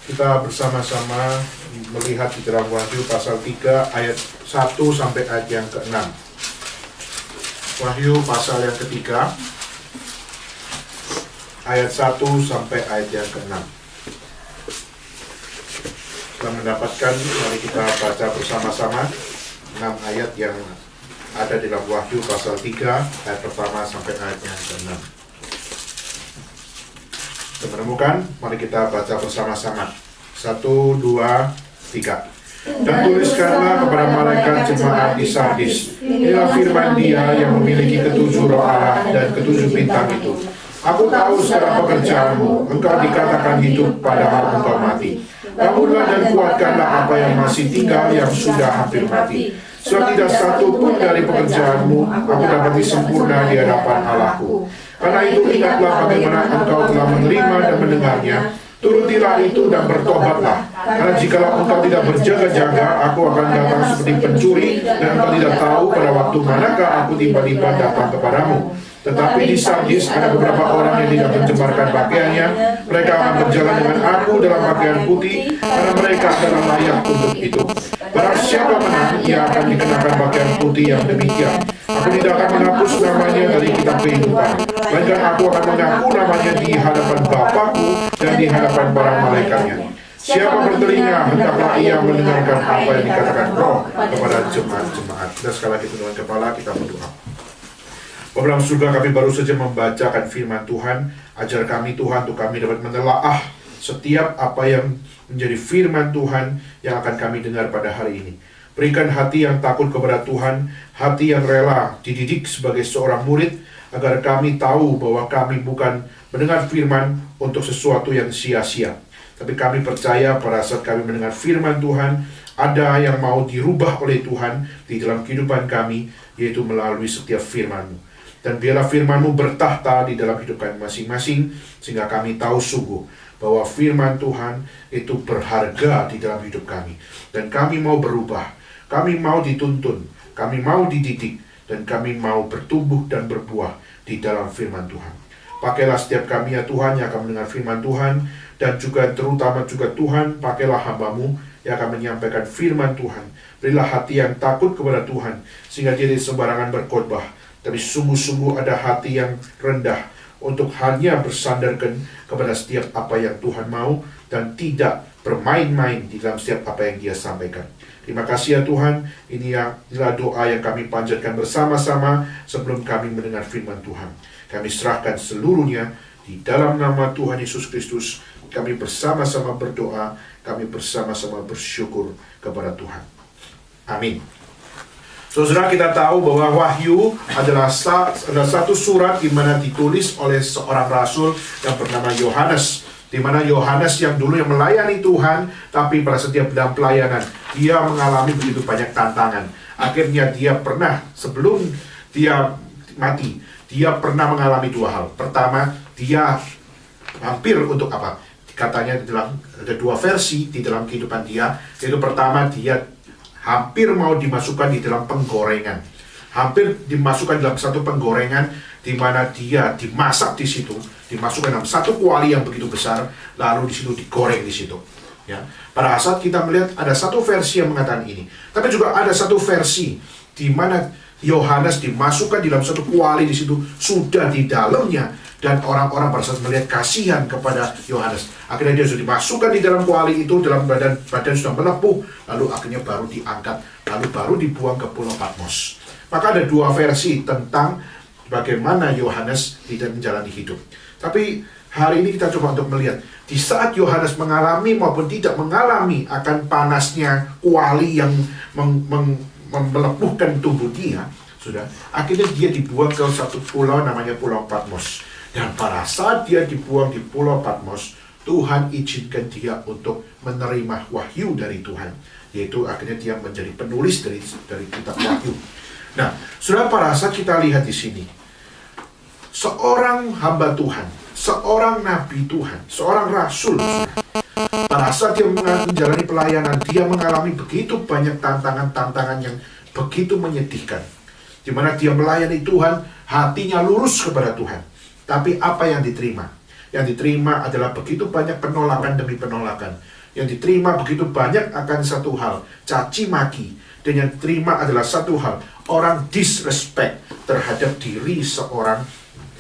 kita bersama-sama melihat di dalam Wahyu pasal 3 ayat 1 sampai ayat yang ke-6. Wahyu pasal yang ketiga ayat 1 sampai ayat yang ke-6. Setelah mendapatkan, mari kita baca bersama-sama 6 ayat yang ada di dalam Wahyu pasal 3 ayat pertama sampai ayat yang ke-6. Kita menemukan, mari kita baca bersama-sama. 1, 2, 3. Dan tuliskanlah kepada malaikat jemaat di Sardis, inilah firman Dia yang memiliki ketujuh roh Allah dan ketujuh bintang itu. Aku tahu sekarang pekerjaanmu, engkau dikatakan hidup padahal engkau mati. Bangunlah dan kuatkanlah apa yang masih tinggal yang sudah hampir mati. Sebab tidak satu pun dari pekerjaanmu aku dapati sempurna di hadapan Allahku. Karena itu ingatlah bagaimana engkau telah menerima dan mendengarnya. Turutilah itu dan bertobatlah. Karena jikalau engkau tidak berjaga-jaga, aku akan datang seperti pencuri, dan engkau tidak tahu pada waktu manakah aku tiba-tiba datang kepadamu. Tetapi di Sardis ada beberapa orang yang tidak mencemarkan pakaiannya. Mereka akan berjalan dengan aku dalam pakaian putih, karena mereka adalah layak untuk itu. Barang siapa menang, ia akan dikenakan pakaian putih yang demikian. Aku tidak akan menghapus namanya dari kitab kehidupan, melainkan aku akan mengaku namanya di hadapan Bapakku dan di hadapan para malaikatnya. Siapa bertelinga, hendaklah ia mendengarkan apa yang dikatakan Roh kepada jemaat-jemaat. Kita sekali lagi tundukkan kepala, kita berdoa. Bapa dalam surga, kami baru saja membacakan firman Tuhan. Ajar kami Tuhan untuk kami dapat menelaah setiap apa yang menjadi firman Tuhan yang akan kami dengar pada hari ini. Berikan hati yang takut kepada Tuhan, hati yang rela dididik sebagai seorang murid, agar kami tahu bahwa kami bukan mendengar firman untuk sesuatu yang sia-sia. Tapi kami percaya pada saat kami mendengar firman Tuhan, ada yang mau dirubah oleh Tuhan di dalam kehidupan kami, yaitu melalui setiap firman-Mu. Dan biarlah firman-Mu bertahta di dalam hidup kami masing-masing, sehingga kami tahu sungguh bahwa firman Tuhan itu berharga di dalam hidup kami. Dan kami mau berubah, kami mau dituntun, kami mau dididik, dan kami mau bertumbuh dan berbuah di dalam firman Tuhan. Pakailah setiap kami ya Tuhan yang akan mendengar firman Tuhan, dan juga terutama juga Tuhan, pakailah hamba-Mu yang akan menyampaikan firman Tuhan. Berilah hati yang takut kepada Tuhan, sehingga dia tidak sembarangan berkhotbah, tapi sungguh-sungguh ada hati yang rendah untuk hanya bersandarkan kepada setiap apa yang Tuhan mau, dan tidak bermain-main di dalam setiap apa yang Dia sampaikan. Terima kasih ya Tuhan, inilah doa yang kami panjatkan bersama-sama sebelum kami mendengar firman Tuhan. Kami serahkan seluruhnya di dalam nama Tuhan Yesus Kristus. Kami bersama-sama berdoa, kami bersama-sama bersyukur kepada Tuhan. Amin. Saudara, kita tahu bahwa Wahyu adalah satu surat di mana ditulis oleh seorang rasul yang bernama Yohanes, di mana Yohanes yang dulu yang melayani Tuhan, tapi pada setiap dalam pelayanan dia mengalami begitu banyak tantangan. Akhirnya dia pernah, sebelum dia mati, dia pernah mengalami dua hal. Pertama, dia hampir untuk apa? Katanya ada dua versi di dalam kehidupan dia. Yaitu pertama, dia hampir mau dimasukkan di dalam penggorengan. Hampir dimasukkan dalam satu penggorengan, di mana dia dimasak di situ, dimasukkan dalam satu kuali yang begitu besar, lalu di situ digoreng di situ. Ya, pada saat kita melihat ada satu versi yang mengatakan ini, tapi juga ada satu versi di mana Yohanes dimasukkan di dalam satu kuali di situ, sudah di dalamnya, dan orang-orang pada saat melihat kasihan kepada Yohanes, akhirnya dia sudah dimasukkan di dalam kuali itu, dalam badan sudah melepuh, lalu akhirnya baru diangkat, lalu baru dibuang ke Pulau Patmos. Maka ada dua versi tentang bagaimana Yohanes tidak menjalani hidup. Tapi hari ini kita coba untuk melihat, di saat Yohanes mengalami maupun tidak mengalami akan panasnya kuali yang melepuhkan tubuh dia, sudah, akhirnya dia dibuang ke satu pulau namanya Pulau Patmos. Dan pada saat dia dibuang di Pulau Patmos, Tuhan izinkan dia untuk menerima wahyu dari Tuhan, yaitu akhirnya dia menjadi penulis dari kitab Wahyu. Nah, saudara, pada saat kita lihat di sini, seorang hamba Tuhan, seorang nabi Tuhan, seorang rasul, pada saat dia menjalani pelayanan, dia mengalami begitu banyak tantangan-tantangan yang begitu menyedihkan, di mana dia melayani Tuhan, hatinya lurus kepada Tuhan. Tapi apa yang diterima? Yang diterima adalah begitu banyak penolakan demi penolakan. Yang diterima begitu banyak akan satu hal, caci maki. Dan yang diterima adalah satu hal, orang disrespect terhadap diri seorang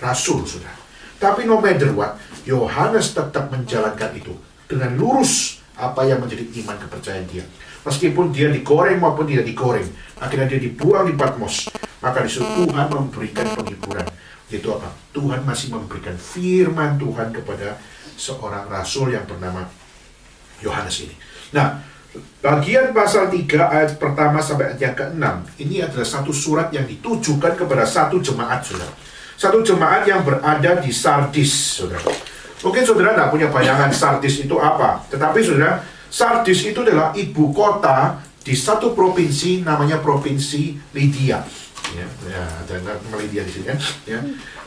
rasul, saudara. Tapi no matter what, Yohanes tetap menjalankan itu dengan lurus apa yang menjadi iman kepercayaan dia. Meskipun dia digoreng maupun tidak digoreng, akhirnya dia dibuang di Patmos, maka disitu Tuhan memberikan penghiburan. Yaitu apa? Tuhan masih memberikan firman Tuhan kepada seorang rasul yang bernama Yohanes ini. Nah, bagian pasal 3 ayat pertama sampai ayat yang ke-6, ini adalah satu surat yang ditujukan kepada satu jemaat, saudara. Satu jemaat yang berada di Sardis, saudara. Mungkin saudara tidak punya bayangan Sardis itu apa, tetapi saudara, Sardis itu adalah ibu kota di satu provinsi namanya Provinsi Lydia. Ada nama Lydia di sini ya.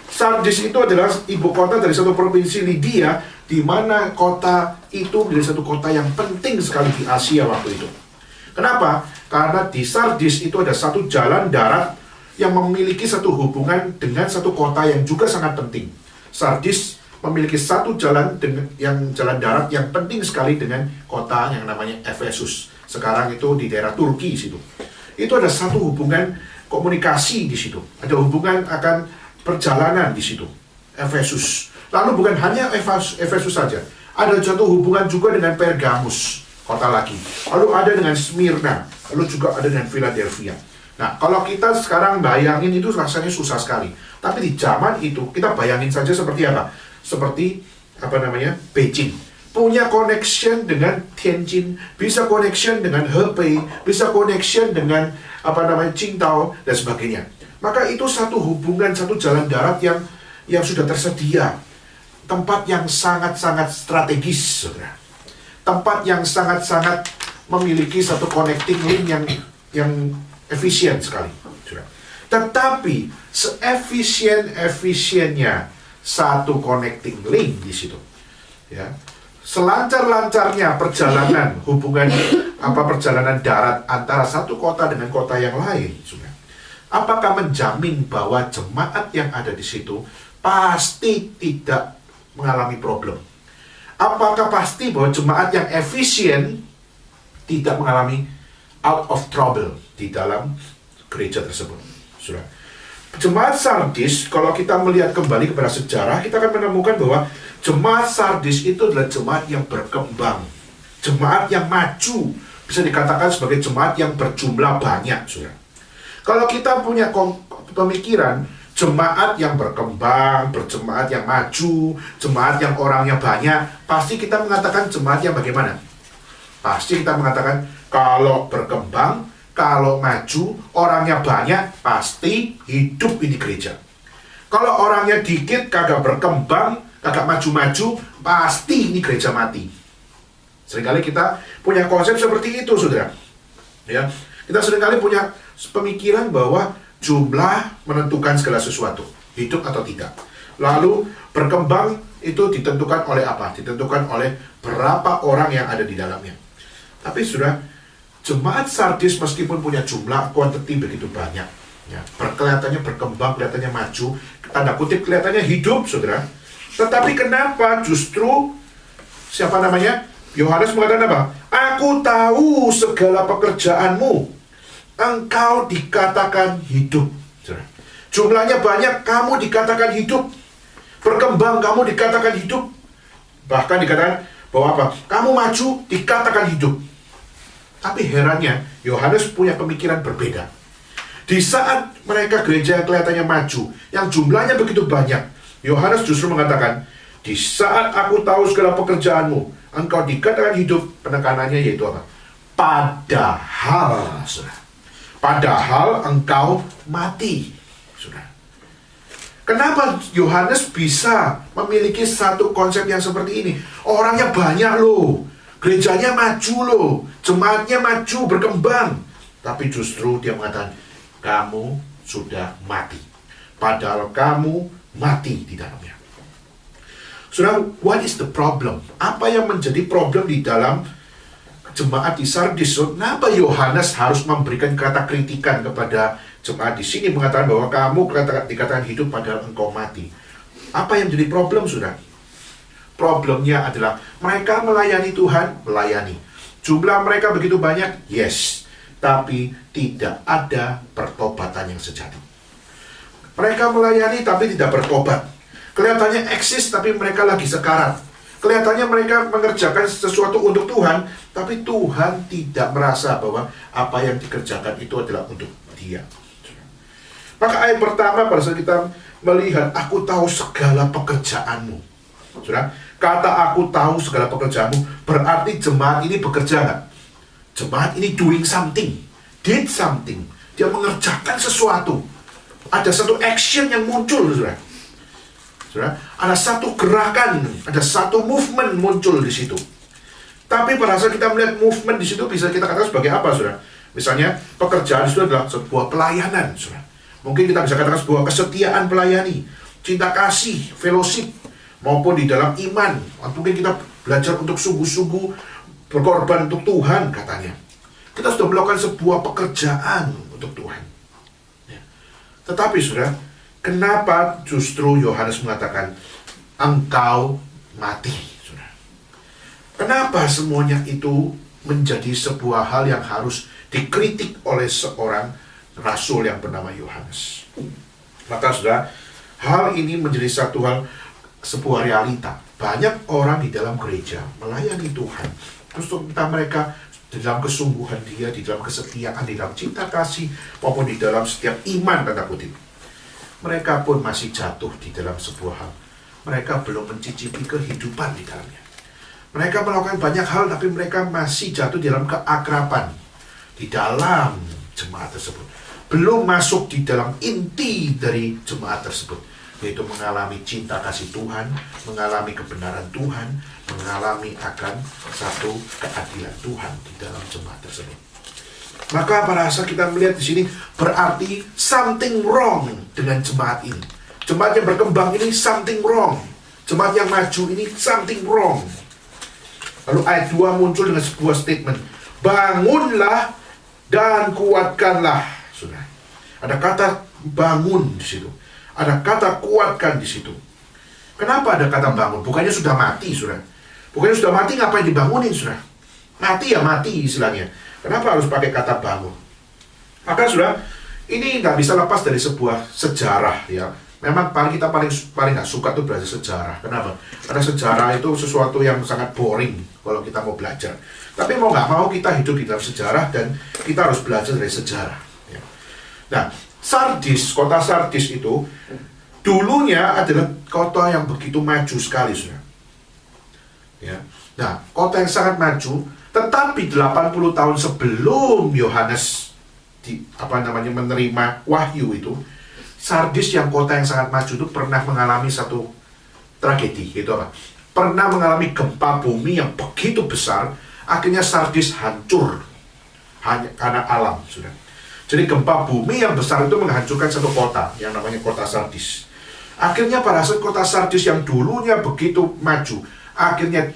Sardis itu adalah ibu kota dari satu provinsi Lydia, di mana kota itu menjadi satu kota yang penting sekali di Asia waktu itu. Kenapa? Karena di Sardis itu ada satu jalan darat yang memiliki satu hubungan dengan satu kota yang juga sangat penting. Sardis memiliki satu jalan jalan darat yang penting sekali dengan kota yang namanya Efesus. Sekarang itu di daerah Turki situ. Itu ada satu hubungan komunikasi di situ. Ada hubungan akan perjalanan di situ. Efesus. Lalu bukan hanya Efesus saja. Ada satu hubungan juga dengan Pergamus, kota lagi. Lalu ada dengan Smyrna. Lalu juga ada dengan Philadelphia. Nah, kalau kita sekarang bayangin itu rasanya susah sekali. Tapi di zaman itu kita bayangin saja seperti apa? Seperti Beijing, punya connection dengan Tianjin, bisa connection dengan Hebei, bisa connection dengan Qingdao dan sebagainya. Maka itu satu hubungan, satu jalan darat yang sudah tersedia, tempat yang sangat-sangat strategis, saudara. Tempat yang sangat-sangat memiliki satu connecting link yang efisien sekali, saudara. Tetapi seefisien-efisiennya satu connecting link di situ, ya, selancar-lancarnya perjalanan perjalanan darat antara satu kota dengan kota yang lain, sudah. Apakah menjamin bahwa jemaat yang ada di situ pasti tidak mengalami problem? Apakah pasti bahwa jemaat yang efisien tidak mengalami out of trouble di dalam gereja tersebut, sudah? Jemaat Sardis, kalau kita melihat kembali kepada sejarah, kita akan menemukan bahwa jemaat Sardis itu adalah jemaat yang berkembang, jemaat yang maju, bisa dikatakan sebagai jemaat yang berjumlah banyak, saudara. Kalau kita punya pemikiran jemaat yang berkembang, berjemaat yang maju, jemaat yang orangnya banyak, pasti kita mengatakan jemaat yang bagaimana? Pasti kita mengatakan kalau berkembang, kalau maju, orangnya banyak, pasti hidup ini gereja. Kalau orangnya dikit, kagak berkembang, kagak maju-maju, pasti ini gereja mati. Seringkali kita punya konsep seperti itu, saudara. Ya, kita seringkali punya pemikiran bahwa jumlah menentukan segala sesuatu, hidup atau tidak. Lalu berkembang itu ditentukan oleh apa? Ditentukan oleh berapa orang yang ada di dalamnya. Tapi saudara, jemaat Sardis meskipun punya jumlah kuantiti begitu banyak, ya, kelihatannya berkembang, kelihatannya maju, tanda kutip kelihatannya hidup, saudara. Tetapi kenapa justru Yohanes mengatakan apa? Aku tahu segala pekerjaanmu, engkau dikatakan hidup, saudara. Jumlahnya banyak, kamu dikatakan hidup. Berkembang, kamu dikatakan hidup. Bahkan dikatakan bahwa apa? Kamu maju, dikatakan hidup. Tapi herannya, Yohanes punya pemikiran berbeda. Di saat mereka gereja yang kelihatannya maju, yang jumlahnya begitu banyak, Yohanes justru mengatakan, di saat aku tahu segala pekerjaanmu, engkau dikatakan hidup. Penekanannya yaitu apa? Padahal, saudara. Padahal engkau mati, saudara. Kenapa Yohanes bisa memiliki satu konsep yang seperti ini? Orangnya banyak loh, gerejanya maju loh, jemaatnya maju, berkembang. Tapi justru dia mengatakan, kamu sudah mati. Padahal kamu mati di dalamnya. Saudara, what is the problem? Apa yang menjadi problem di dalam jemaat di Sardis? Kenapa Yohanes harus memberikan kata kritikan kepada jemaat di sini, mengatakan bahwa kamu dikatakan hidup padahal engkau mati? Apa yang menjadi problem, saudara? Problemnya adalah mereka melayani Tuhan, melayani. Jumlah mereka begitu banyak, yes. Tapi tidak ada pertobatan yang sejati. Mereka melayani tapi tidak bertobat. Kelihatannya eksis tapi mereka lagi sekarat. Kelihatannya mereka mengerjakan sesuatu untuk Tuhan, tapi Tuhan tidak merasa bahwa apa yang dikerjakan itu adalah untuk Dia. Maka ayat pertama pada saat kita melihat, aku tahu segala pekerjaanmu. Saudara, kata aku tahu segala pekerjaanmu berarti jemaat ini bekerja nggak? Jemaat ini doing something, did something. Dia mengerjakan sesuatu. Ada satu action yang muncul, saudara. Saudara, ada satu gerakan, ada satu movement muncul di situ. Tapi pada saat kita melihat movement di situ bisa kita katakan sebagai apa, saudara? Misalnya pekerjaan itu adalah sebuah pelayanan, saudara. Mungkin kita bisa katakan sebuah kesetiaan pelayani, cinta kasih, fellowship, maupun di dalam iman. Mungkin kita belajar untuk sungguh-sungguh berkorban untuk Tuhan, katanya. Kita sudah melakukan sebuah pekerjaan untuk Tuhan. Ya. Tetapi, saudara, kenapa justru Yohanes mengatakan engkau mati, saudara? Kenapa semuanya itu menjadi sebuah hal yang harus dikritik oleh seorang rasul yang bernama Yohanes? Maka, saudara, hal ini menjadi satu hal, sebuah realita. Banyak orang di dalam gereja melayani Tuhan, terus kita mereka di dalam kesungguhan dia, di dalam kesetiaan, di dalam cinta kasih, maupun di dalam setiap iman, tanda kutip. Mereka pun masih jatuh di dalam sebuah hal. Mereka belum mencicipi kehidupan di dalamnya. Mereka melakukan banyak hal, tapi mereka masih jatuh di dalam keakraban di dalam jemaat tersebut. Belum masuk di dalam inti dari jemaat tersebut, yaitu mengalami cinta kasih Tuhan, mengalami kebenaran Tuhan, mengalami akan satu keadilan Tuhan di dalam jemaat tersebut. Maka pada saat kita melihat di sini, berarti something wrong dengan jemaat ini. Jemaat yang berkembang ini something wrong. Jemaat yang maju ini something wrong. Lalu ayat 2 muncul dengan sebuah statement, bangunlah dan kuatkanlah. Saudara, ada kata bangun di situ. Ada kata kuatkan di situ. Kenapa ada kata bangun? Bukannya sudah mati, saudara. Bukannya sudah mati, ngapain dibangunin, saudara? Mati ya mati istilahnya. Kenapa harus pakai kata bangun? Maka, saudara, ini nggak bisa lepas dari sebuah sejarah, ya. Memang kita paling nggak suka tuh belajar sejarah. Kenapa? Karena sejarah itu sesuatu yang sangat boring kalau kita mau belajar. Tapi mau nggak mau kita hidup di dalam sejarah dan kita harus belajar dari sejarah. Ya. Nah, Sardis, kota Sardis itu dulunya adalah kota yang begitu maju sekali, saudara. Ya. Nah, kota yang sangat maju, tetapi 80 tahun sebelum Yohanes menerima wahyu itu, Sardis yang kota yang sangat maju itu pernah mengalami satu tragedi, yaitu apa? Pernah mengalami gempa bumi yang begitu besar, akhirnya Sardis hancur hanya karena alam, saudara. Jadi gempa bumi yang besar itu menghancurkan satu kota yang namanya kota Sardis. Akhirnya pada saat kota Sardis yang dulunya begitu maju, akhirnya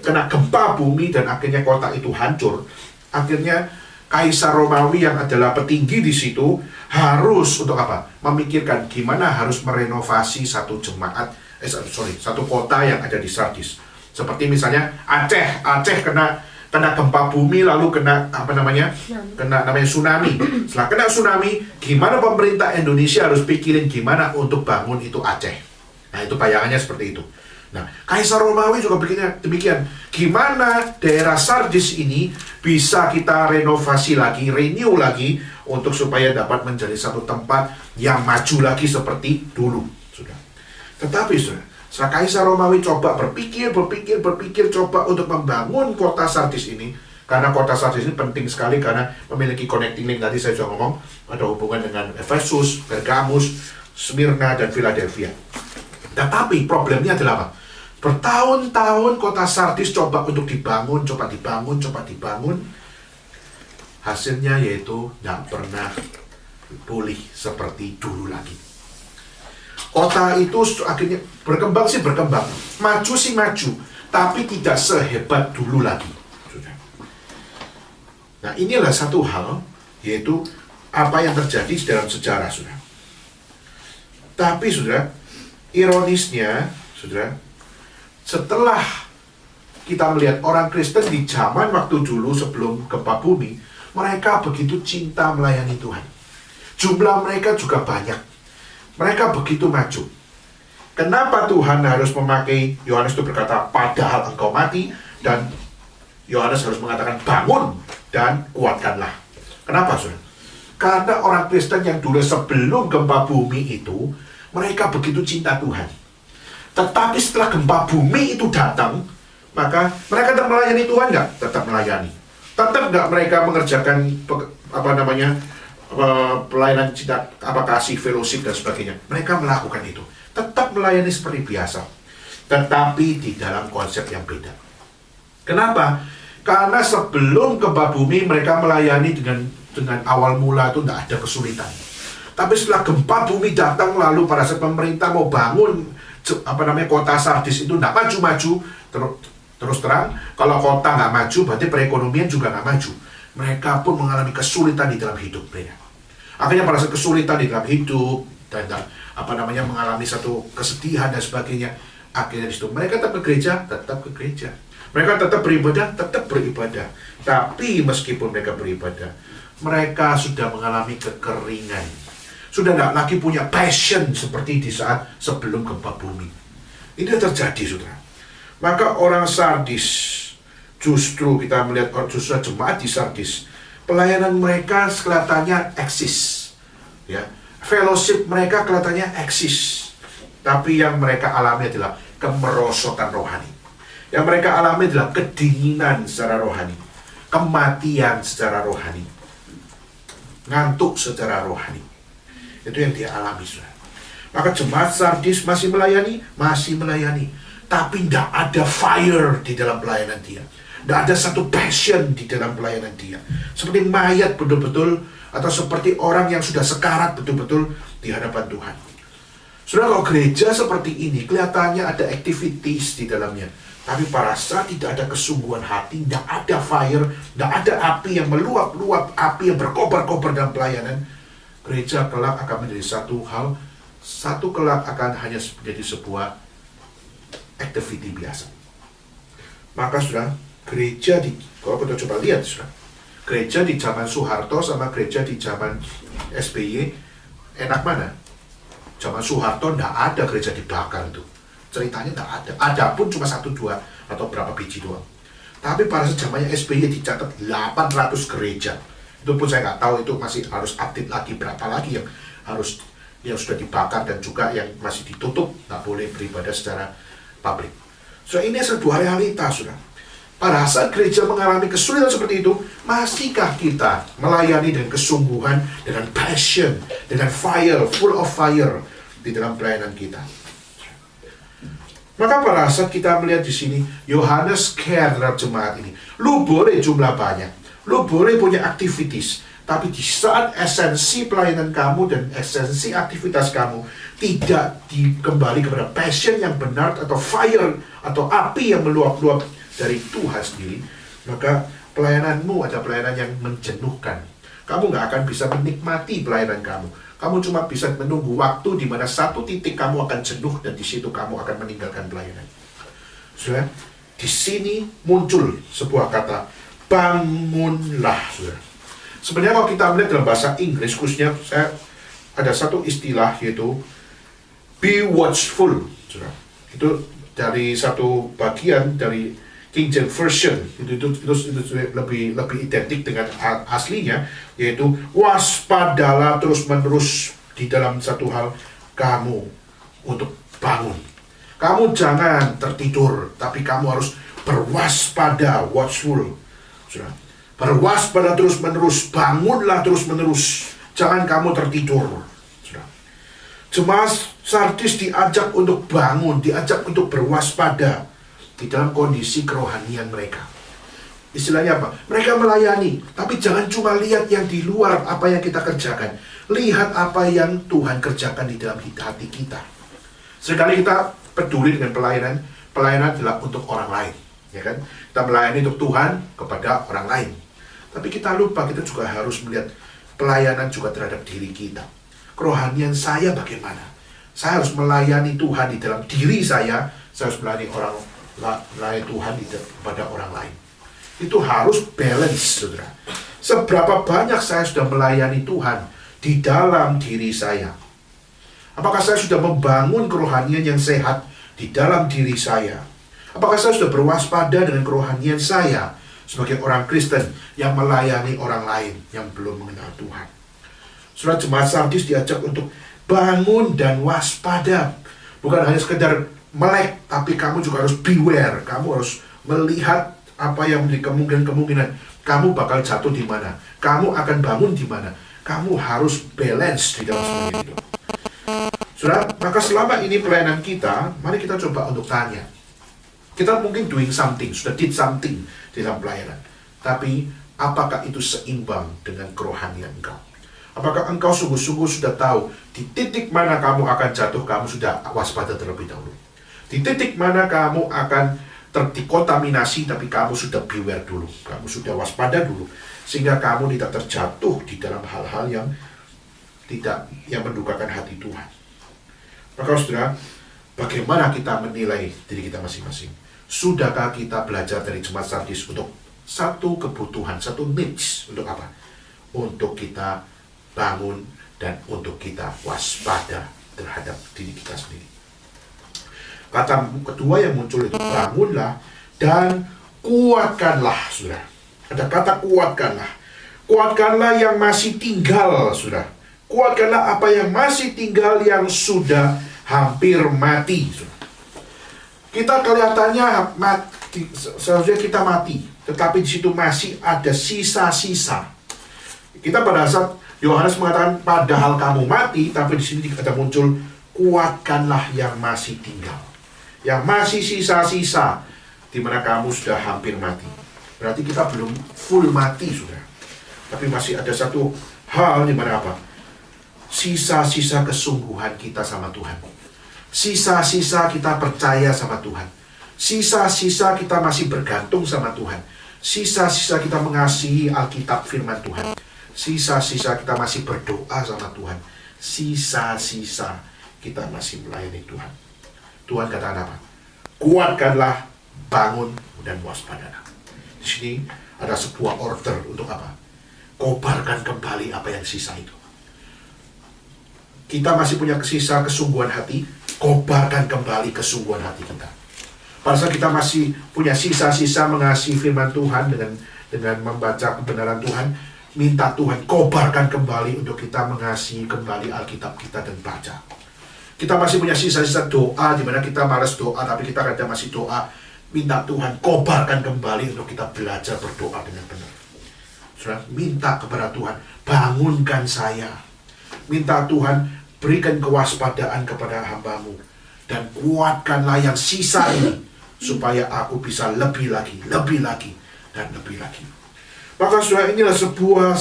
kena gempa bumi dan akhirnya kota itu hancur. Akhirnya Kaisar Romawi yang adalah petinggi di situ harus untuk apa? Memikirkan gimana harus merenovasi satu kota yang ada di Sardis. Seperti misalnya Aceh kena gempa bumi lalu kena tsunami. Setelah kena tsunami, gimana pemerintah Indonesia harus pikirin gimana untuk bangun itu Aceh. Nah, itu bayangannya seperti itu. Nah, Kaisar Romawi juga pikirnya demikian. Gimana daerah Sardis ini bisa kita renovasi lagi, renew lagi, untuk supaya dapat menjadi satu tempat yang maju lagi seperti dulu, sudah. Tetapi, sudah, setelah Kaisar Romawi coba berpikir, coba untuk membangun kota Sardis ini, karena kota Sardis ini penting sekali karena memiliki connecting link. Tadi saya sudah ngomong, ada hubungan dengan Efesus, Pergamus, Smyrna, dan Philadelphia. Tetapi problemnya adalah apa? Bertahun-tahun kota Sardis coba untuk dibangun. Hasilnya yaitu tidak pernah pulih seperti dulu lagi. Kota itu akhirnya berkembang, maju, tapi tidak sehebat dulu lagi. Nah, inilah satu hal, yaitu apa yang terjadi dalam sejarah, saudara. Tapi, saudara, ironisnya, saudara, setelah kita melihat orang Kristen di zaman waktu dulu sebelum gempa bumi, mereka begitu cinta melayani Tuhan. Jumlah mereka juga banyak. Mereka begitu maju. Kenapa Tuhan harus memakai, Yohanes itu berkata, padahal engkau mati, dan Yohanes harus mengatakan, bangun dan kuatkanlah. Kenapa, saudara? Karena orang Kristen yang dulu sebelum gempa bumi itu, mereka begitu cinta Tuhan. Tetapi setelah gempa bumi itu datang, maka mereka tetap melayani Tuhan nggak? Tetap melayani. Tetap nggak mereka mengerjakan pelayanan cinta, kasih, fellowship dan sebagainya. Mereka melakukan itu. Tetap melayani seperti biasa. Tetapi di dalam konsep yang beda. Kenapa? Karena sebelum gempa bumi mereka melayani dengan awal mula itu tidak ada kesulitan. Tapi setelah gempa bumi datang, lalu pada saat pemerintah mau bangun kota Sardis itu tidak maju-maju, terus terang, kalau kota nggak maju, berarti perekonomian juga nggak maju. Mereka pun mengalami kesulitan di dalam hidup mereka. Akhirnya pada saat kesulitan di dalam hidup dan mengalami satu kesedihan dan sebagainya, akhirnya di situ mereka tetap ke gereja, mereka tetap beribadah. Tapi meskipun mereka beribadah, mereka sudah mengalami kekeringan, sudah tidak lagi punya passion seperti di saat sebelum gempa bumi. Ini terjadi, saudara. Maka orang Sardis, justru kita melihat justru jemaat di Sardis, pelayanan mereka kelihatannya eksis, ya, fellowship mereka kelihatannya eksis, tapi yang mereka alami adalah kemerosotan rohani. Yang mereka alami adalah kedinginan secara rohani, kematian secara rohani, ngantuk secara rohani. Itu yang dia alami, saudara. Maka jemaat Sardis masih melayani, tapi tidak ada fire di dalam pelayanan dia. Tidak ada satu passion di dalam pelayanan dia. Seperti mayat betul-betul, atau seperti orang yang sudah sekarat betul-betul di hadapan Tuhan. Saudara, kalau gereja seperti ini, kelihatannya ada activities di dalamnya. Tapi pada saat tidak ada kesungguhan hati, tidak ada fire, tidak ada api yang meluap-luap, api yang berkobar-kobar dalam pelayanan, gereja kelak akan menjadi satu kelak akan hanya menjadi sebuah activity biasa. Maka sudah, kalau kita coba lihat, sudah, gereja di zaman Soeharto sama gereja di zaman SBY, enak mana? Zaman Soeharto tidak ada gereja dibakar itu. Ceritanya tidak ada. Ada pun cuma 1, 2 atau berapa biji doang. Tapi pada zamannya SBY dicatat 800 gereja. Itu pun saya nggak tahu itu masih harus update lagi berapa lagi yang sudah dibakar dan juga yang masih ditutup, nggak boleh beribadah secara publik. So ini sebuah realitas, sudah. Pada saat gereja mengalami kesulitan seperti itu, masihkah kita melayani dengan kesungguhan, dengan passion, dengan fire, full of fire di dalam pelayanan kita? Maka pada saat kita melihat di sini, Yohanes care terhadap jemaat ini. Lu boleh jumlah banyak, lu boleh punya aktivitas, tapi di saat esensi pelayanan kamu dan esensi aktivitas kamu tidak dikembali kepada passion yang benar, atau fire, atau api yang meluap-luap dari Tuhan sendiri, maka pelayananmu adalah pelayanan yang menjenuhkan. Kamu nggak akan bisa menikmati pelayanan kamu. Kamu cuma bisa menunggu waktu di mana satu titik kamu akan jenuh dan di situ kamu akan meninggalkan pelayanan. Saudara, di sini muncul sebuah kata, bangunlah, saudara. Sebenarnya kalau kita melihat dalam bahasa Inggris, khususnya saya ada satu istilah yaitu be watchful, saudara. Itu dari satu bagian dari King James Version, itu lebih identik dengan aslinya, yaitu waspadalah terus-menerus di dalam satu hal, kamu untuk bangun. Kamu jangan tertidur, tapi kamu harus berwaspada, watchful. Sudah. Berwaspada terus-menerus, bangunlah terus-menerus, jangan kamu tertidur. Sudah. Jemaat Sardis diajak untuk bangun, diajak untuk berwaspada di dalam kondisi kerohanian mereka. Istilahnya apa? Mereka melayani, tapi jangan cuma lihat yang di luar apa yang kita kerjakan. Lihat apa yang Tuhan kerjakan di dalam hati kita. Seringkali kita peduli dengan pelayanan adalah untuk orang lain, ya kan? Kita melayani untuk Tuhan kepada orang lain. Tapi kita lupa, kita juga harus melihat pelayanan juga terhadap diri kita. Kerohanian saya bagaimana? Saya harus melayani Tuhan di dalam diri saya harus melayani orang melayani Tuhan kepada orang lain. Itu harus balance, saudara. Seberapa banyak saya sudah melayani Tuhan di dalam diri saya? Apakah saya sudah membangun kerohanian yang sehat di dalam diri saya? Apakah saya sudah berwaspada dengan kerohanian saya sebagai orang Kristen yang melayani orang lain yang belum mengenal Tuhan? Saudara, jemaat Sardis diajak untuk bangun dan waspada. Bukan hanya sekedar melek, tapi kamu juga harus beware. Kamu harus melihat apa yang menjadi kemungkinan-kemungkinan. Kamu bakal jatuh di mana, kamu akan bangun di mana. Kamu harus balance di dalam semuanya itu. Saudara, maka selama ini pelayanan kita, mari kita coba untuk tanya. Kita mungkin doing something, sudah did something di dalam pelayanan. Tapi, apakah itu seimbang dengan kerohanian engkau? Apakah engkau sungguh-sungguh sudah tahu di titik mana kamu akan jatuh, kamu sudah waspada terlebih dahulu. Di titik mana kamu akan terkontaminasi, tapi kamu sudah beware dulu. Kamu sudah waspada dulu. Sehingga kamu tidak terjatuh di dalam hal-hal yang mendukakan hati Tuhan. Maka saudara, bagaimana kita menilai diri kita masing-masing? Sudahkah kita belajar dari jemaat Sardis untuk satu kebutuhan, satu needs, untuk apa? Untuk kita bangun dan untuk kita waspada terhadap diri kita sendiri. Kata kedua yang muncul itu bangunlah dan kuatkanlah, saudara. Ada kata kuatkanlah. Kuatkanlah yang masih tinggal, saudara. Kuatkanlah apa yang masih tinggal yang sudah hampir mati, saudara. Kita kelihatannya mati, seharusnya kita mati, tetapi di situ masih ada sisa-sisa. Kita pada saat Yohanes mengatakan padahal kamu mati, tapi di sini ada muncul kuatkanlah yang masih tinggal, yang masih sisa-sisa, di mana kamu sudah hampir mati. Berarti kita belum full mati, sudah. Tapi masih ada satu hal di mana apa? Sisa-sisa kesungguhan kita sama Tuhan. Sisa-sisa kita percaya sama Tuhan. Sisa-sisa kita masih bergantung sama Tuhan. Sisa-sisa kita mengasihi Alkitab firman Tuhan. Sisa-sisa kita masih berdoa sama Tuhan. Sisa-sisa kita masih melayani Tuhan. Tuhan katakan apa? Kuatkanlah, bangun, dan waspadalah. Di sini ada sebuah order untuk apa? Kobarkan kembali apa yang sisa itu. Kita masih punya sisa kesungguhan hati, kobarkan kembali kesungguhan hati kita. Pada saat kita masih punya sisa-sisa mengasihi firman Tuhan dengan membaca kebenaran Tuhan, minta Tuhan kobarkan kembali untuk kita mengasihi kembali Alkitab kita dan baca. Kita masih punya sisa-sisa doa di mana kita malas doa, tapi kita kadang masih doa. Minta Tuhan kobarkan kembali untuk kita belajar berdoa dengan benar. Saudara, minta kepada Tuhan, bangunkan saya. Minta Tuhan, berikan kewaspadaan kepada hamba-Mu. Dan kuatkanlah yang sisa ini, supaya aku bisa lebih lagi, dan lebih lagi. Maka saudara, inilah sebuah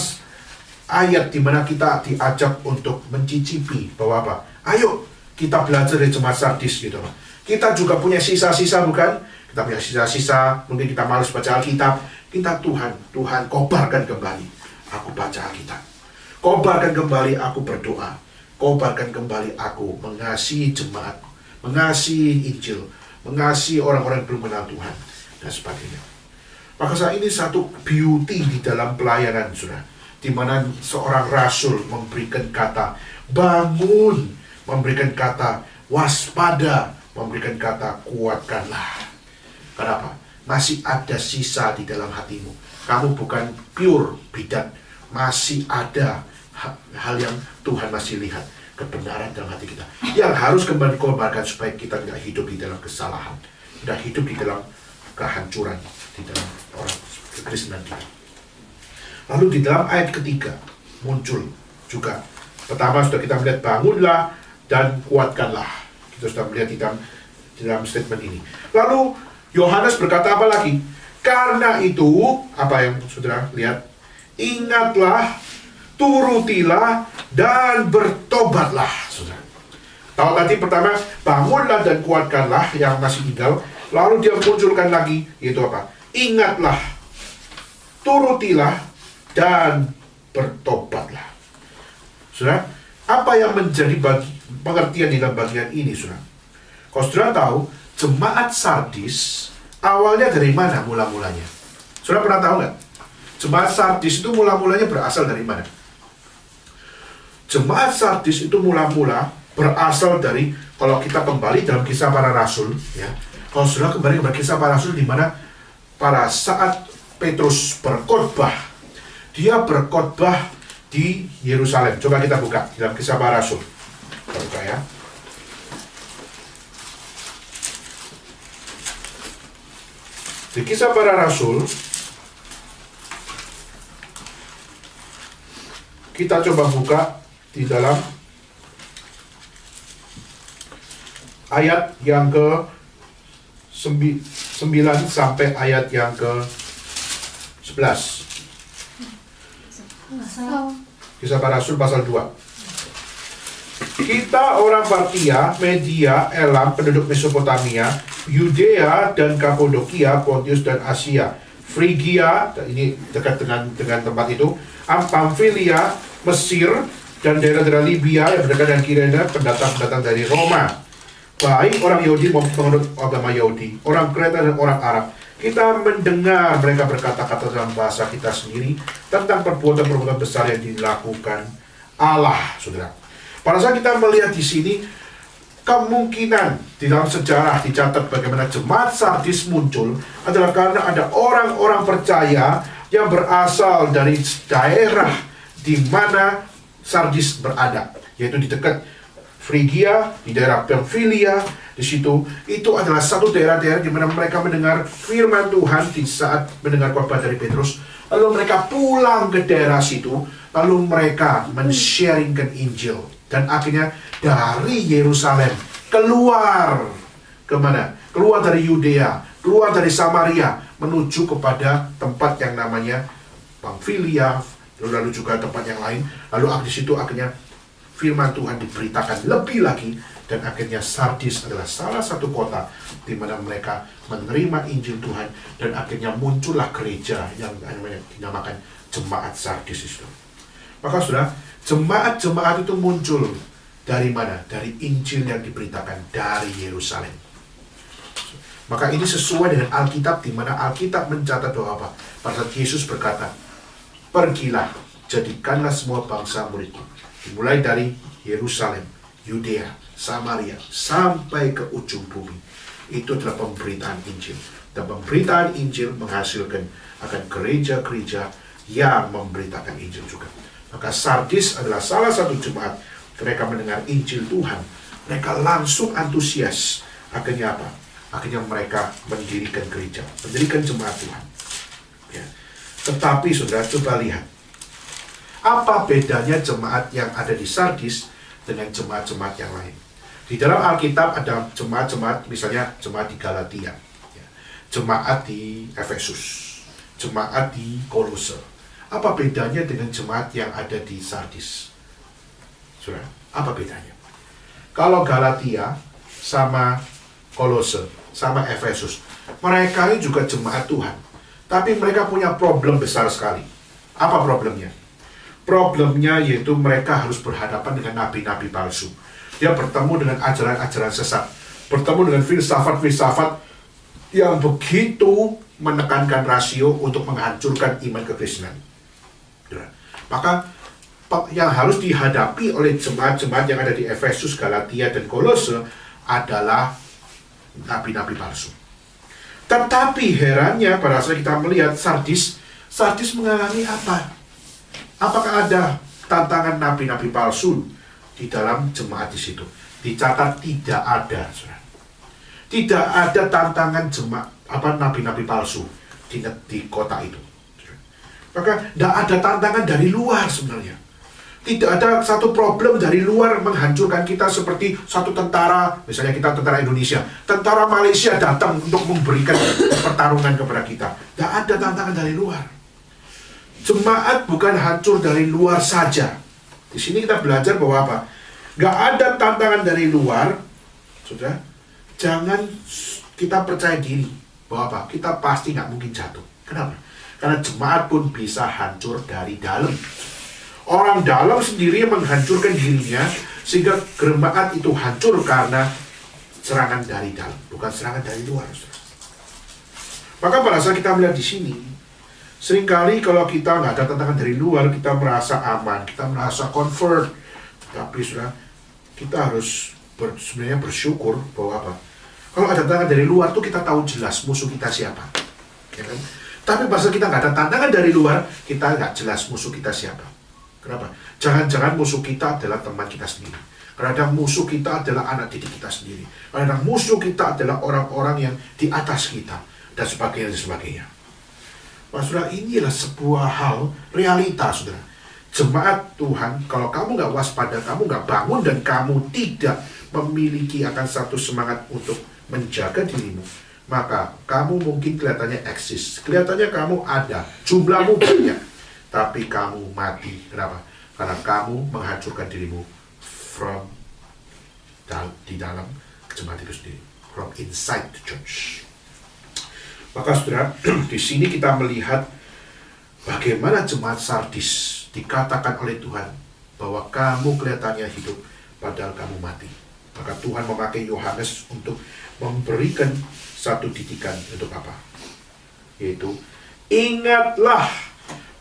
ayat di mana kita diajak untuk mencicipi bahwa apa? Ayo kita belajar dari jemaat Sardis gitu. Kita juga punya sisa-sisa, bukan? Kita punya sisa-sisa, mungkin kita malas baca Alkitab. Minta Tuhan kobarkan kembali aku baca Alkitab. Kobarkan kembali aku berdoa. Kobarkan kembali aku mengasihi jemaat, mengasihi Injil, mengasihi orang-orang yang belum mengenal Tuhan, dan sebagainya. Maka saat ini satu beauty di dalam pelayanan, saudara, di mana seorang rasul memberikan kata bangun, memberikan kata waspada, memberikan kata kuatkanlah. Kenapa? Masih ada sisa di dalam hatimu. Kamu bukan pure bidat. Masih ada hal yang Tuhan masih lihat. Kebenaran dalam hati kita yang harus kembali dikobarkan supaya kita tidak hidup di dalam kesalahan, tidak hidup di dalam kehancuran di dalam orang kekristenan kita. Lalu di dalam ayat ketiga muncul juga, pertama sudah kita melihat bangunlah dan kuatkanlah. Kita sudah melihat di dalam statement ini. Lalu Yohanes berkata apa lagi? Karena itu, apa yang saudara lihat? Ingatlah, turutilah, dan bertobatlah, saudara. Tahu tadi pertama, bangunlah dan kuatkanlah yang masih tinggal. Lalu dia munculkan lagi, yaitu apa? Ingatlah, turutilah, dan bertobatlah. Saudara, apa yang menjadi pengertian di dalam bagian ini, saudara? Kalau saudara tahu, jemaat Sardis awalnya dari mana mula-mulanya? Saudara pernah tahu nggak? Jemaat Sardis itu mula-mulanya berasal dari mana? Jemaat Sardis itu mula-mula berasal dari, kalau kita kembali dalam Kisah Para Rasul, ya. Kalau saudara kembali kepada Kisah Para Rasul, di mana pada saat Petrus berkhotbah, dia berkhotbah di Yerusalem. Coba kita buka dalam Kisah Para Rasul. Kita buka ya. Di Kisah Para Rasul, kita coba buka di dalam ayat yang ke 9 sampai ayat yang ke 11. Kisah Para Rasul pasal 2. Kita orang Partia, Media, Elam, penduduk Mesopotamia, Yudea dan Kapadokia, Pontius dan Asia, Frigia, ini dekat dengan tempat itu, Pamfilia, Mesir, dan daerah-daerah Libya yang berdekatan dengan Kirene, pendatang-pendatang dari Roma. Baik orang Yahudi maupun penganut agama Yahudi, orang Kreta dan orang Arab. Kita mendengar mereka berkata-kata dalam bahasa kita sendiri tentang perbuatan-perbuatan besar yang dilakukan Allah, saudara. Pada saat kita melihat di sini, kemungkinan di dalam sejarah dicatat bagaimana jemaat Sardis muncul adalah karena ada orang-orang percaya yang berasal dari daerah di mana Sardis berada, yaitu di dekat Frigia, di daerah Pamfilia. Di situ, itu adalah satu daerah-daerah di mana mereka mendengar firman Tuhan di saat mendengar khotbah dari Petrus. Lalu mereka pulang ke daerah situ, lalu mereka men-sharingkan Injil. Dan akhirnya dari Yerusalem keluar ke mana? Keluar dari Yudea, keluar dari Samaria, menuju kepada tempat yang namanya Pamfilia, lalu juga tempat yang lain. Lalu di situ akhirnya firman Tuhan diberitakan lebih lagi, dan akhirnya Sardis adalah salah satu kota di mana mereka menerima Injil Tuhan, dan akhirnya muncullah gereja yang dinamakan Jemaat Sardis itu. Maka sudah, jemaat-jemaat itu muncul dari mana? Dari Injil yang diberitakan dari Yerusalem. Maka ini sesuai dengan Alkitab, di mana Alkitab mencatat bahwa apa? Pada saat Yesus berkata, "Pergilah, jadikanlah semua bangsa muridku." Dimulai dari Yerusalem, Yudea, Samaria, sampai ke ujung bumi. Itu adalah pemberitaan Injil. Dan pemberitaan Injil menghasilkan akan gereja-gereja yang memberitakan Injil juga. Maka Sardis adalah salah satu jemaat. Mereka mendengar Injil Tuhan, mereka langsung antusias. Akhirnya apa? Akhirnya mereka mendirikan gereja, mendirikan jemaat Tuhan. Ya. Tetapi saudara, coba lihat, apa bedanya jemaat yang ada di Sardis dengan jemaat-jemaat yang lain? Di dalam Alkitab ada jemaat-jemaat, misalnya jemaat di Galatia, ya, jemaat di Efesus, jemaat di Kolose. Apa bedanya dengan jemaat yang ada di Sardis? Saudara, apa bedanya? Kalau Galatia sama Kolose sama Efesus, mereka ini juga jemaat Tuhan, tapi mereka punya problem besar sekali. Apa problemnya? Problemnya yaitu mereka harus berhadapan dengan nabi-nabi palsu. Dia bertemu dengan ajaran-ajaran sesat, bertemu dengan filsafat-filsafat yang begitu menekankan rasio untuk menghancurkan iman kekristenan. Maka yang harus dihadapi oleh jemaat-jemaat yang ada di Efesus, Galatia, dan Kolose adalah nabi-nabi palsu. Tetapi herannya pada saat kita melihat Sardis mengalami apa? Apakah ada tantangan nabi-nabi palsu di dalam jemaat di situ? Dicatat tidak ada, saudara. Tidak ada tantangan nabi-nabi palsu di kota itu. Maka tidak ada tantangan dari luar sebenarnya. Tidak ada satu problem dari luar menghancurkan kita seperti satu tentara, misalnya kita tentara Indonesia, tentara Malaysia datang untuk memberikan pertarungan kepada kita. Tidak ada tantangan dari luar. Jemaat bukan hancur dari luar saja. Di sini kita belajar bahwa apa? Gak ada tantangan dari luar, sudah. Jangan kita percaya diri bahwa apa? Kita pasti gak mungkin jatuh. Kenapa? Karena jemaat pun bisa hancur dari dalam. Orang dalam sendiri yang menghancurkan dirinya, sehingga jemaat itu hancur karena serangan dari dalam, bukan serangan dari luar. Saudara. Maka pada saat kita melihat di sini, seringkali kalau kita nggak ada tantangan dari luar, kita merasa aman, kita merasa comfort. Tapi sudah, kita harus sebenarnya bersyukur bahwa apa? Kalau ada tantangan dari luar tuh kita tahu jelas musuh kita siapa. Ya kan? Tapi pada saat kita nggak ada tantangan dari luar, kita nggak jelas musuh kita siapa. Kenapa? Jangan-jangan musuh kita adalah teman kita sendiri. Kadang musuh kita adalah anak didik kita sendiri. Kadang musuh kita adalah orang-orang yang di atas kita. Dan sebagainya, dan sebagainya. Mas saudara, inilah sebuah hal, realita saudara. Jemaat Tuhan, kalau kamu nggak waspada, kamu nggak bangun, dan kamu tidak memiliki akan satu semangat untuk menjaga dirimu, maka kamu mungkin kelihatannya eksis, kelihatannya kamu ada, jumlahmu banyak, tapi kamu mati. Kenapa? Karena kamu menghancurkan dirimu di dalam jemaat itu sendiri, from inside the church. Maka saudara, di sini kita melihat bagaimana jemaat Sardis dikatakan oleh Tuhan bahwa kamu kelihatannya hidup, padahal kamu mati. Maka Tuhan memakai Yohanes untuk memberikan satu didikan untuk apa? Yaitu, ingatlah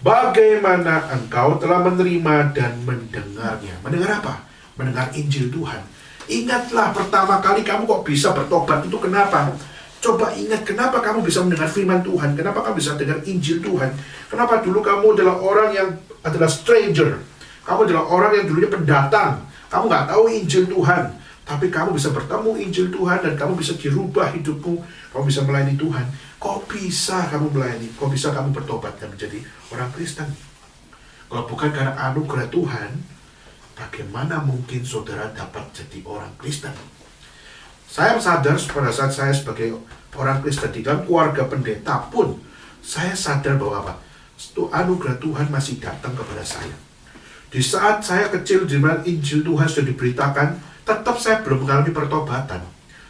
bagaimana engkau telah menerima dan mendengarnya. Mendengar apa? Mendengar Injil Tuhan. Ingatlah pertama kali kamu kok bisa bertobat, itu kenapa? Coba ingat kenapa kamu bisa mendengar firman Tuhan, kenapa kamu bisa dengar Injil Tuhan. Kenapa dulu kamu adalah orang yang adalah stranger, kamu adalah orang yang dulunya pendatang, kamu nggak tahu Injil Tuhan. Tapi kamu bisa bertemu Injil Tuhan dan kamu bisa dirubah hidupmu, kamu bisa melayani Tuhan. Kok bisa kamu melayani? Kok bisa kamu bertobat dan menjadi orang Kristen? Kalau bukan karena anugerah Tuhan, bagaimana mungkin saudara dapat jadi orang Kristen? Saya sadar pada saat saya sebagai orang Kristen di dalam keluarga pendeta pun, saya sadar bahwa apa? Anugerah Tuhan masih datang kepada saya. Di saat saya kecil, di mana Injil Tuhan sudah diberitakan, tetap saya belum mengalami pertobatan.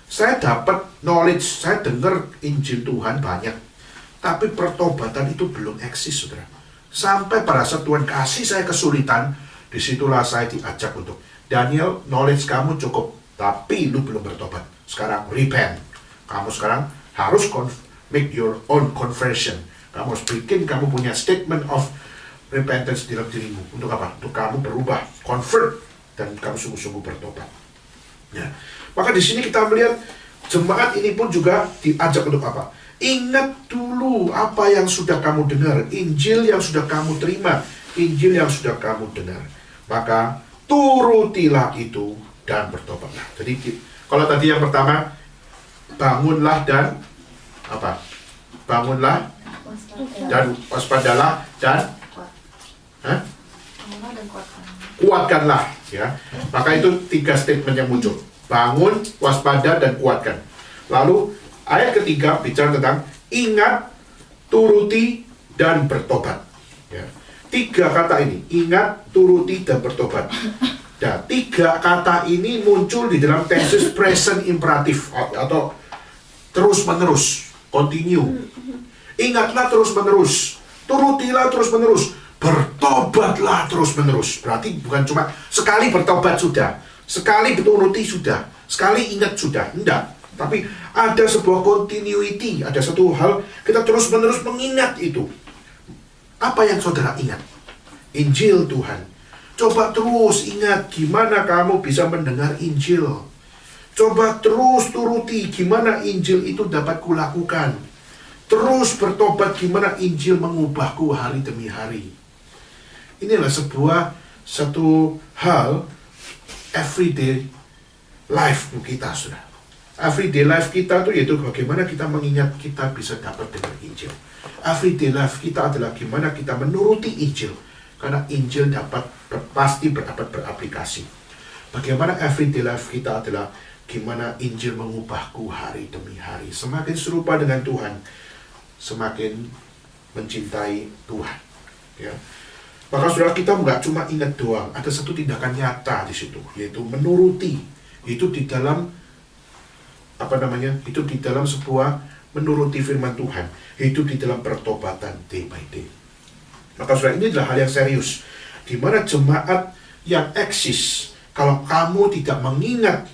Saya dapat knowledge, saya dengar Injil Tuhan banyak, tapi pertobatan itu belum eksis, saudara. Sampai pada saat Tuhan kasih saya kesulitan, disitulah saya diajak untuk, Daniel, knowledge kamu cukup, tapi lu belum bertobat. Sekarang repent. Kamu sekarang harus make your own conversion. Kamu harus bikin, kamu punya statement of repentance di dalam dirimu. Untuk apa? Untuk kamu berubah, convert, dan kamu sungguh-sungguh bertobat. Ya. Maka di sini kita melihat jemaat ini pun juga diajak untuk apa? Ingat dulu apa yang sudah kamu dengar, Injil yang sudah kamu terima, Injil yang sudah kamu dengar. Maka turutilah itu dan bertobatlah. Jadi kalau tadi yang pertama, bangunlah dan apa? Bangunlah dan waspadalah dan kuatkanlah, ya. Maka itu 3 statement yang muncul: bangun, waspada, dan kuatkan. Lalu ayat ketiga bicara tentang ingat, turuti, dan bertobat. Ya. 3 kata ini, ingat, turuti, dan bertobat. Dan 3 kata ini muncul di dalam tenses present imperatif atau terus menerus, continue. Ingatlah terus menerus, turutilah terus menerus, bertobatlah terus-menerus. Berarti bukan cuma sekali bertobat sudah, sekali berturuti sudah, sekali ingat sudah. Enggak. Tapi ada sebuah continuity, ada satu hal, kita terus-menerus mengingat itu. Apa yang saudara ingat? Injil Tuhan. Coba terus ingat gimana kamu bisa mendengar Injil. Coba terus turuti gimana Injil itu dapat kulakukan. Terus bertobat gimana Injil mengubahku hari demi hari. Inilah satu hal everyday life kita, sudah. Everyday life kita itu yaitu bagaimana kita mengingat kita bisa dapat dengar Injil. Everyday life kita adalah gimana kita menuruti Injil, karena Injil pasti dapat beraplikasi. Bagaimana everyday life kita adalah gimana Injil mengubahku hari demi hari. Semakin serupa dengan Tuhan, semakin mencintai Tuhan. Ya. Maka saudara, kita nggak cuma ingat doang, ada satu tindakan nyata di situ, yaitu menuruti. Itu di dalam itu di dalam sebuah menuruti firman Tuhan, itu di dalam pertobatan day by day. Maka saudara, ini adalah hal yang serius, di mana jemaat yang eksis, kalau kamu tidak mengingat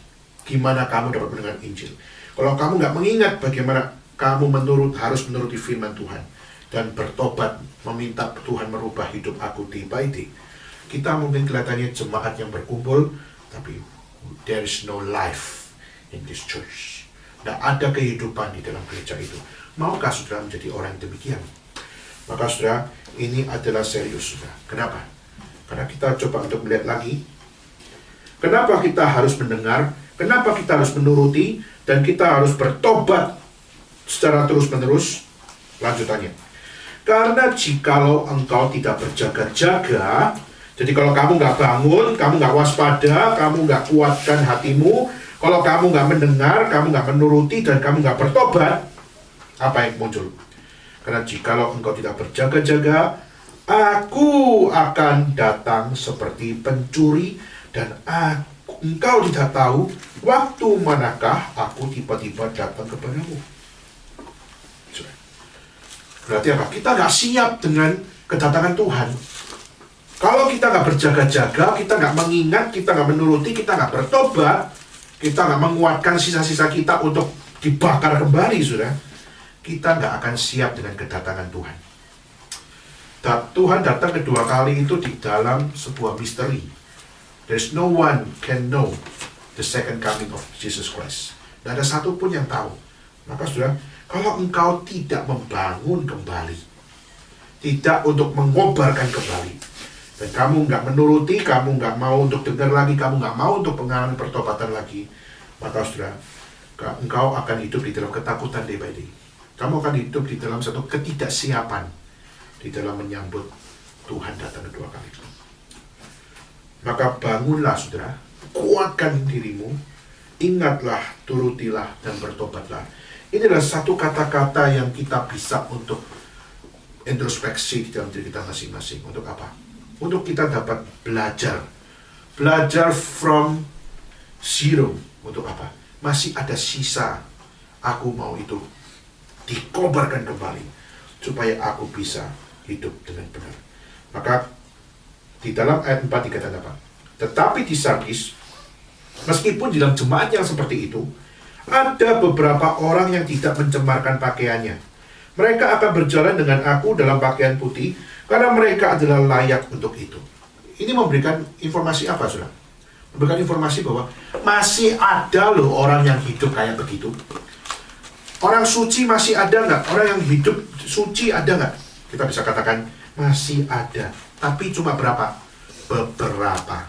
gimana kamu dapat mendengar Injil. Kalau kamu nggak mengingat bagaimana kamu harus menuruti firman Tuhan dan bertobat, meminta Tuhan merubah hidup aku day by day, kita mungkin kelihatannya jemaat yang berkumpul, tapi there is no life in this church. Tidak ada kehidupan di dalam gereja itu. Maukah saudara menjadi orang yang demikian? Maka saudara, ini adalah serius saudara. Kenapa? Karena kita coba untuk melihat lagi, kenapa kita harus mendengar, kenapa kita harus menuruti, dan kita harus bertobat secara terus-menerus. Lanjutannya, karena jikalau engkau tidak berjaga-jaga, jadi kalau kamu nggak bangun, kamu nggak waspada, kamu nggak kuatkan hatimu, kalau kamu nggak mendengar, kamu nggak menuruti, dan kamu nggak bertobat, apa yang muncul? Karena jikalau engkau tidak berjaga-jaga, aku akan datang seperti pencuri, dan engkau tidak tahu waktu manakah aku tiba-tiba datang kepadamu. Berarti apa? Kita nggak siap dengan kedatangan Tuhan. Kalau kita nggak berjaga-jaga, kita nggak mengingat, kita nggak menuruti, kita nggak bertobat, kita nggak menguatkan sisa-sisa kita untuk dibakar kembali, sudah, kita nggak akan siap dengan kedatangan Tuhan. Tuhan datang kedua kali itu di dalam sebuah misteri. There's no one can know the second coming of Jesus Christ. Tidak ada satupun yang tahu. Maka sudah, kalau engkau tidak membangun kembali, tidak untuk mengobarkan kembali, dan kamu nggak menuruti, kamu nggak mau untuk dengar lagi, kamu nggak mau untuk mengalami pertobatan lagi, maka sudah, engkau akan hidup di dalam ketakutan day by day. Kamu akan hidup di dalam satu ketidaksiapan di dalam menyambut Tuhan datang kedua kali. Maka bangunlah saudara, kuatkan dirimu, ingatlah, turutilah, dan bertobatlah. Inilah satu kata-kata yang kita bisa untuk introspeksi di dalam diri kita masing-masing. Untuk apa? Untuk kita dapat belajar from zero. Untuk apa? Masih ada sisa, aku mau itu dikobarkan kembali supaya aku bisa hidup dengan benar. Maka di dalam ayat 4 dikatakan apa? Tetapi di Sardis, meskipun di dalam jemaat yang seperti itu, ada beberapa orang yang tidak mencemarkan pakaiannya. Mereka akan berjalan dengan aku dalam pakaian putih, karena mereka adalah layak untuk itu. Ini memberikan informasi apa, saudara? Memberikan informasi bahwa masih ada loh orang yang hidup kayak begitu. Orang suci masih ada nggak? Orang yang hidup suci ada nggak? Kita bisa katakan masih ada. Tapi cuma berapa? Beberapa.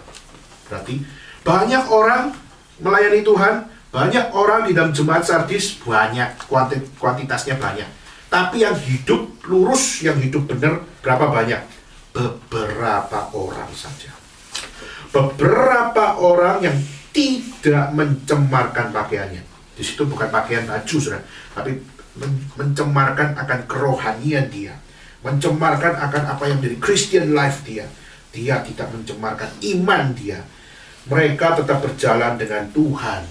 Berarti banyak orang melayani Tuhan, banyak orang di dalam jemaat Sardis, banyak, kuantitasnya banyak. Tapi yang hidup lurus, yang hidup benar, berapa banyak? Beberapa orang saja. Beberapa orang yang tidak mencemarkan pakaiannya. Di situ bukan pakaian baju, saudara, tapi mencemarkan akan kerohanian dia. Mencemarkan akan apa yang dari Christian life dia. Dia tidak mencemarkan iman dia. Mereka tetap berjalan dengan Tuhan.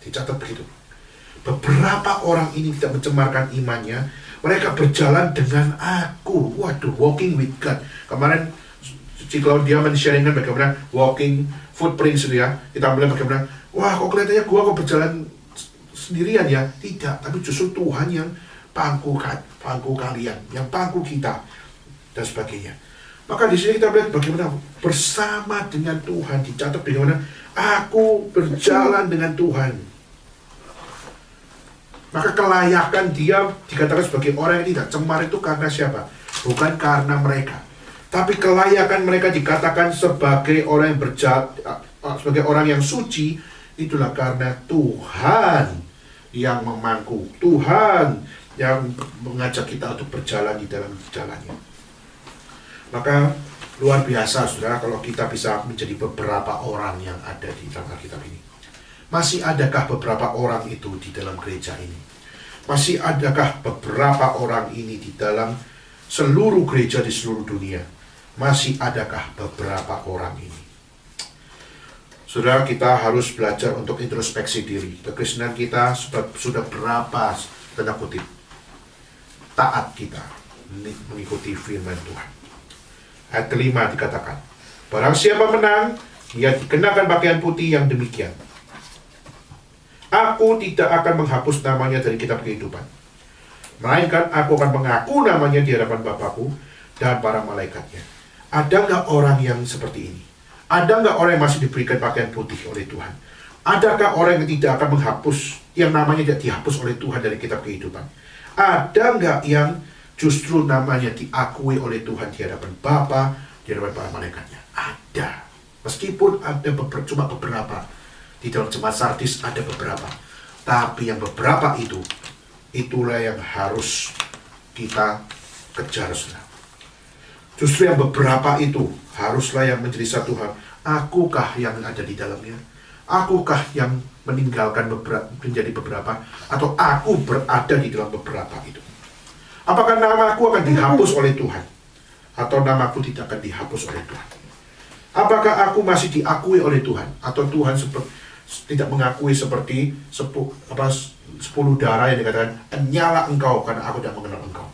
Dicatat begitu. Beberapa orang ini tidak mencemarkan imannya. Mereka berjalan dengan aku. Waduh, walking with God. Kemarin kalau dia men-sharingkan bagaimana walking footprints itu ya. Kita melihat bagaimana, wah kok kelihatannya gua kok berjalan sendirian ya. Tidak, tapi justru Tuhan yang pangku kalian, yang pangku kita, dan sebagainya. Maka di sini kita melihat bagaimana bersama dengan Tuhan, dicatat bagaimana aku berjalan dengan Tuhan. Maka kelayakan dia dikatakan sebagai orang yang tidak cemar itu karena siapa? Bukan karena mereka, tapi kelayakan mereka dikatakan sebagai orang yang sebagai orang yang suci, itulah karena Tuhan yang memangku, Tuhan yang mengajak kita untuk berjalan di dalam jalannya. Maka luar biasa, saudara, kalau kita bisa menjadi beberapa orang yang ada di dalam Alkitab ini. Masih adakah beberapa orang itu di dalam gereja ini? Masih adakah beberapa orang ini di dalam seluruh gereja di seluruh dunia? Masih adakah beberapa orang ini? Saudara, kita harus belajar untuk introspeksi diri. Kekristenan kita sudah berapa, tanda kutip, taat kita mengikuti firman Tuhan. Ayat kelima dikatakan, barang siapa menang, ia dikenakan pakaian putih yang demikian. Aku tidak akan menghapus namanya dari kitab kehidupan, melainkan aku akan mengaku namanya di hadapan Bapakku dan para malaikatnya. Ada nggak orang yang seperti ini? Ada nggak orang yang masih diberikan pakaian putih oleh Tuhan? Adakah orang yang tidak akan menghapus, yang namanya tidak dihapus oleh Tuhan dari kitab kehidupan? Ada nggak yang justru namanya diakui oleh Tuhan di hadapan Bapa, di hadapan para malaikatnya? Ada. Meskipun ada cuma beberapa. Di dalam jemaat Sardis ada beberapa. Tapi yang beberapa itu, itulah yang harus kita kejar, saudara. Justru yang beberapa itu haruslah yang menjadi satu hal. Akukah yang ada di dalamnya? Akukah yang meninggalkan menjadi beberapa? Atau aku berada di dalam beberapa itu? Apakah namaku akan dihapus oleh Tuhan? Atau namaku tidak akan dihapus oleh Tuhan? Apakah aku masih diakui oleh Tuhan? Atau Tuhan tidak mengakui seperti 10 darah yang dikatakan, nyala engkau karena aku tidak mengenal engkau.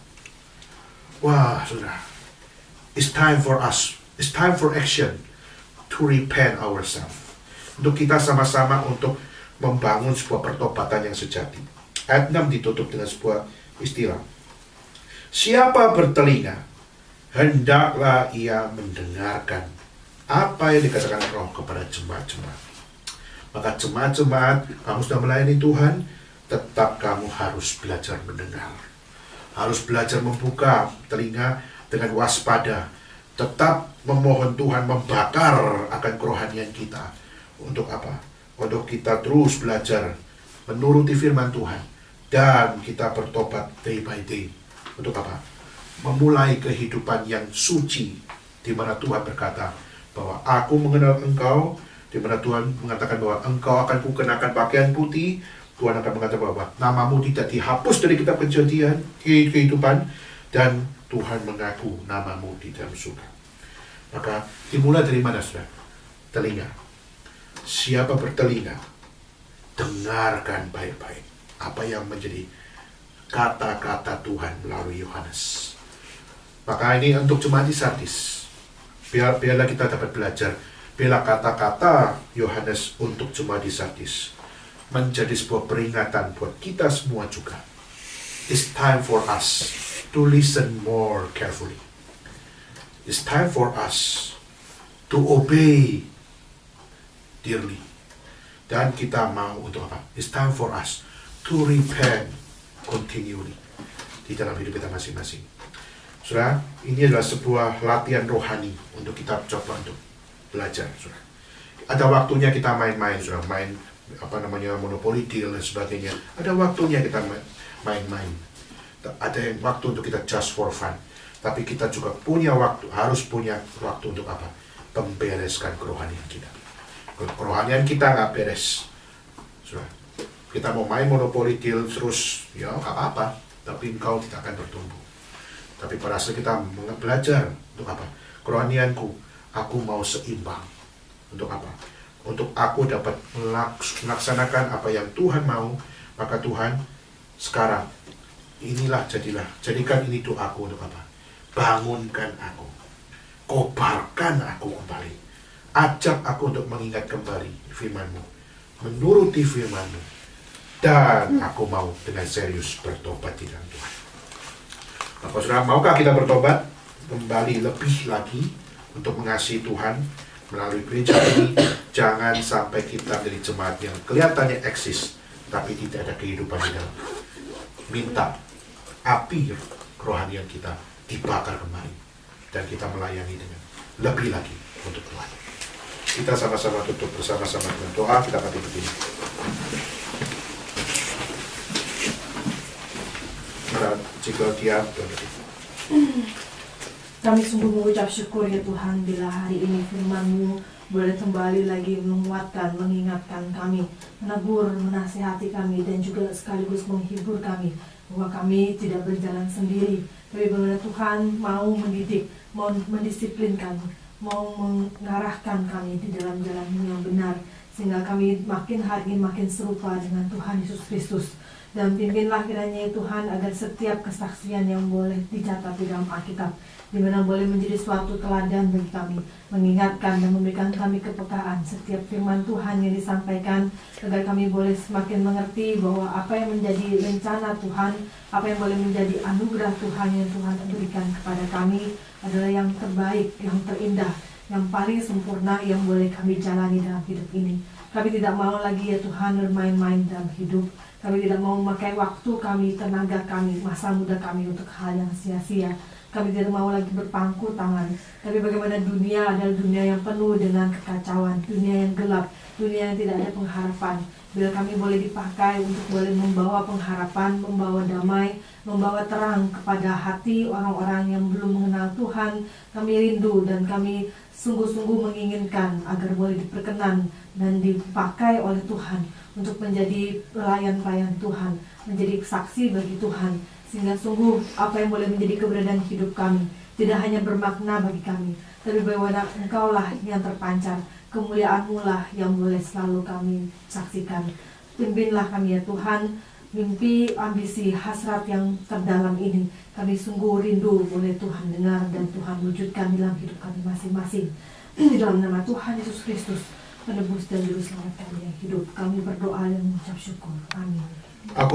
Wah, saudara, it's time for us, it's time for action to repent ourselves. Untuk kita sama-sama untuk membangun sebuah pertobatan yang sejati. Ayat 6 ditutup dengan sebuah istilah. Siapa bertelinga, hendaklah ia mendengarkan apa yang dikatakan Roh kepada jemaat-jemaat. Maka jemaat-jemaat, kamu sudah melayani Tuhan, tetap kamu harus belajar mendengar. Harus belajar membuka telinga dengan waspada. Tetap memohon Tuhan membakar akan kerohanian kita. Untuk apa? Untuk kita terus belajar menuruti firman Tuhan. Dan kita bertobat day by day. Untuk apa? Memulai kehidupan yang suci, di mana Tuhan berkata bahwa aku mengenal engkau, di mana Tuhan mengatakan bahwa engkau akan kukenakan pakaian putih. Tuhan akan mengatakan bahwa namamu tidak dihapus dari kitab kejadian kehidupan, dan Tuhan mengaku namamu di dalam surga. Maka dimulai dari mana, saudara? Telinga. Siapa bertelinga, dengarkan baik-baik apa yang menjadi kata-kata Tuhan melalui Yohanes. Maka ini untuk jemaat di Sardis. Biarlah kita dapat belajar. Bila kata-kata Yohanes untuk jemaat di Sardis menjadi sebuah peringatan buat kita semua juga. It's time for us to listen more carefully. It's time for us to obey dearly. Dan kita mau untuk apa? It's time for us to repent continually di dalam hidup kita masing-masing. Saudara, ini adalah sebuah latihan rohani untuk kita coba untuk belajar, saudara. Ada waktunya kita main-main, saudara, main monopoli deal dan sebagainya. Ada waktunya kita main-main. Ada yang waktu untuk kita just for fun. Tapi kita juga punya waktu, harus punya waktu untuk apa? Membereskan kerohanian kita. Kalau kerohanian kita nggak beres, saudara, kita mau main monopoli deal terus, ya nggak apa-apa. Tapi engkau tidak akan bertumbuh. Tapi pada saat kita belajar untuk apa? Kerohanianku, aku mau seimbang. Untuk apa? Untuk aku dapat melaksanakan apa yang Tuhan mau. Maka Tuhan, sekarang jadikan ini doaku untuk apa? Bangunkan aku, kobarkan aku kembali, ajak aku untuk mengingat kembali firman-Mu, menuruti firman-Mu, dan aku mau dengan serius bertobat di dalam Tuhan. Maka saudara, maukah kita bertobat kembali lebih lagi untuk mengasihi Tuhan melalui gereja ini? Jangan sampai kita menjadi jemaat yang kelihatannya eksis tapi tidak ada kehidupan di dalam. Minta api kerohanian kita dibakar kembali dan kita melayani dengan lebih lagi untuk Tuhan. Kita sama-sama tutup bersama-sama dengan doa. Kita akan berdiri. Jika dia kami sungguh mengucap syukur ya Tuhan, bila hari ini firman-Mu boleh kembali lagi menguatkan, mengingatkan kami, menegur, menasihati kami, dan juga sekaligus menghibur kami bahwa kami tidak berjalan sendiri, tapi bagaimana Tuhan mau mendidik, mau mendisiplinkan, mau mengarahkan kami di dalam jalan yang benar, sehingga kami makin hari makin serupa dengan Tuhan Yesus Kristus. Dan pimpinlah kiranya ya Tuhan agar setiap kesaksian yang boleh dicatat di dalam Alkitab, di mana boleh menjadi suatu teladan bagi kami, mengingatkan dan memberikan kami kepekaan setiap firman Tuhan yang disampaikan, agar kami boleh semakin mengerti bahwa apa yang menjadi rencana Tuhan, apa yang boleh menjadi anugerah Tuhan yang Tuhan berikan kepada kami adalah yang terbaik, yang terindah, yang paling sempurna yang boleh kami jalani dalam hidup ini. Kami tidak mau lagi ya Tuhan bermain-main dalam hidup. Kami tidak mau memakai waktu kami, tenaga kami, masa muda kami untuk hal yang sia-sia. Kami tidak mau lagi berpangku tangan. Tapi bagaimana dunia adalah dunia yang penuh dengan kekacauan, dunia yang gelap, dunia yang tidak ada pengharapan. Bila kami boleh dipakai untuk boleh membawa pengharapan, membawa damai, membawa terang kepada hati orang-orang yang belum mengenal Tuhan, kami rindu dan kami sungguh-sungguh menginginkan agar boleh diperkenan dan dipakai oleh Tuhan untuk menjadi pelayan-pelayan Tuhan, menjadi saksi bagi Tuhan, sehingga sungguh apa yang boleh menjadi keberadaan hidup kami tidak hanya bermakna bagi kami, tapi bagaimana Engkaulah yang terpancar, kemuliaan-Mu lah yang boleh selalu kami saksikan. Pimpinlah kami ya Tuhan, mimpi, ambisi, hasrat yang terdalam ini kami sungguh rindu boleh Tuhan dengar dan Tuhan wujudkan dalam hidup kami masing-masing. Di dalam nama Tuhan Yesus Kristus, penebus dan juru selamat kami yang hidup, kami berdoa dan mengucap syukur. Amin. Aku